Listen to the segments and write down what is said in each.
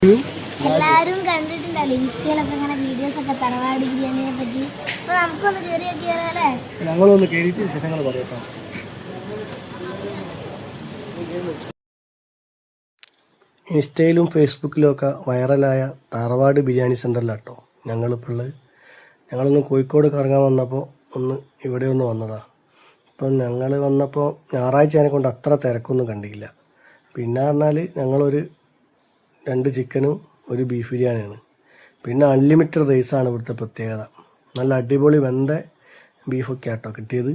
എല്ലാരും കണ്ടിട്ടുണ്ടല്ലോ ഇൻസ്റ്റയിലൊക്കെ ഇങ്ങനെ വീഡിയോസ് ഒക്കെ തറവാട് ബിരിയാണിയെ പറ്റി. അപ്പൊ നമുക്കൊന്ന് കയറി നോക്കിയാലോ അല്ലേ? ഞങ്ങളൊന്ന് കയറിയിട്ട് വിശേഷങ്ങൾ പറയട്ടോ. ഇൻസ്റ്റയിലും ഫേസ്ബുക്കിലും ഒക്കെ വൈറലായ തറവാട് ബിരിയാണി സെൻ്ററിലാട്ടോ ഞങ്ങളിപ്പോൾ ഉള്ളത്. ഞങ്ങളൊന്ന് കോഴിക്കോട് കറങ്ങാൻ വന്നപ്പോൾ ഇവിടെ ഒന്ന് വന്നതാ. അപ്പം ഞങ്ങൾ വന്നപ്പോൾ ഞായറാഴ്ച കൊണ്ട് അത്ര തിരക്കൊന്നും കണ്ടില്ല. പിന്നെ പറഞ്ഞാൽ ഞങ്ങളൊരു 2 ചിക്കനും 1 ബീഫ് ബിരിയാണിയാണ്. പിന്നെ അൺലിമിറ്റഡ് റൈസാണ് ഇവിടുത്തെ പ്രത്യേകത. നല്ല അടിപൊളി വെന്ത ബീഫൊക്കെ ആട്ടോ കിട്ടിയത്.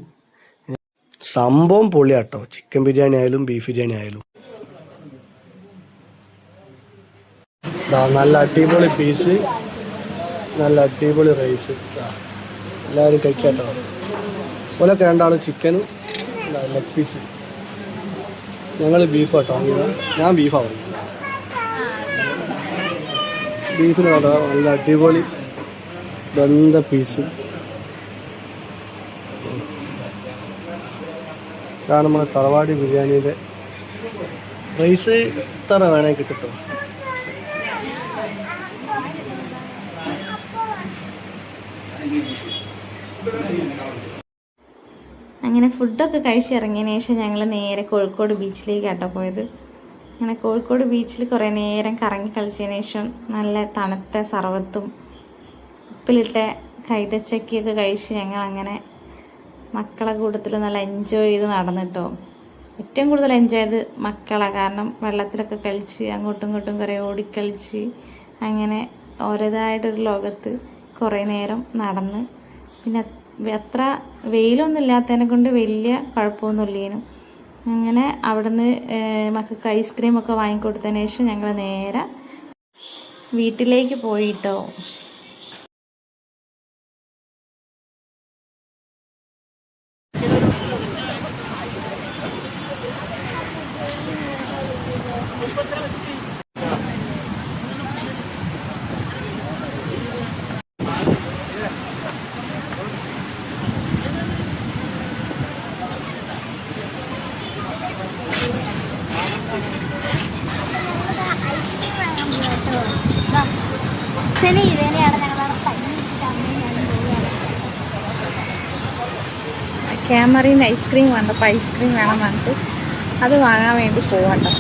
സംഭവം പൊളിയാട്ടോ, ചിക്കൻ ബിരിയാണി ആയാലും ബീഫ് ബിരിയാണി ആയാലും. നല്ല അടിപൊളി പീസ്, നല്ല അടിപൊളി റൈസ്. എല്ലാവരും കഴിക്കാട്ടോ. ഓലൊക്കെ 2 ആളും ചിക്കനും ലെഗ് പീസ്. ഞങ്ങൾ ബീഫാട്ടോ വാങ്ങിയത്. ഞാൻ ബീഫാണ് വാങ്ങിയത്. ബീഫിന് നല്ല അടിപൊളി വെന്ത പീസ്. ഇതാണ് നമ്മുടെ തറവാടി ബിരിയാണിയുടെ റൈസ്. ഇത്ര വേണേ കിട്ടോ. അങ്ങനെ ഫുഡൊക്കെ കഴിച്ചിറങ്ങിയതിന് ശേഷം ഞങ്ങൾ നേരെ കോഴിക്കോട് ബീച്ചിലേക്കാട്ടോ പോയത്. അങ്ങനെ കോഴിക്കോട് ബീച്ചിൽ കുറേ നേരം കറങ്ങി കളിച്ചതിന് ശേഷം നല്ല തണുത്ത സർവത്തും ഉപ്പിലിട്ട കൈതച്ചക്കയൊക്കെ കഴിച്ച് ഞങ്ങൾ അങ്ങനെ മക്കളെ കൂട്ടത്തിൽ നല്ല എൻജോയ് ചെയ്ത് നടന്നിട്ടോ. ഏറ്റവും കൂടുതൽ എൻജോയ് ചെയ്ത് മക്കളാണ്. കാരണം വെള്ളത്തിലൊക്കെ കളിച്ച് അങ്ങോട്ടും ഇങ്ങോട്ടും കുറേ ഓടിക്കളിച്ച് അങ്ങനെ ഓരോതായിട്ടൊരു ലോകത്ത് കുറേ നേരം നടന്ന്. പിന്നെ അത്ര വെയിലൊന്നും ഇല്ലാത്തതിനെ കൊണ്ട് വലിയ കുഴപ്പമൊന്നുമില്ലേനും. അങ്ങനെ അവിടുന്ന് മക്കൾക്ക് ഐസ്ക്രീമൊക്കെ വാങ്ങിക്കൊടുത്തതിന് ശേഷം ഞങ്ങൾ നേരെ വീട്ടിലേക്ക് പോയിട്ടോ. ക്യാമറയിൽ ഐസ്ക്രീം വേണ്ട, അപ്പോൾ ഐസ്ക്രീം വേണം പറഞ്ഞിട്ട് അത് വാങ്ങാൻ വേണ്ടി പോവാട്ടോ.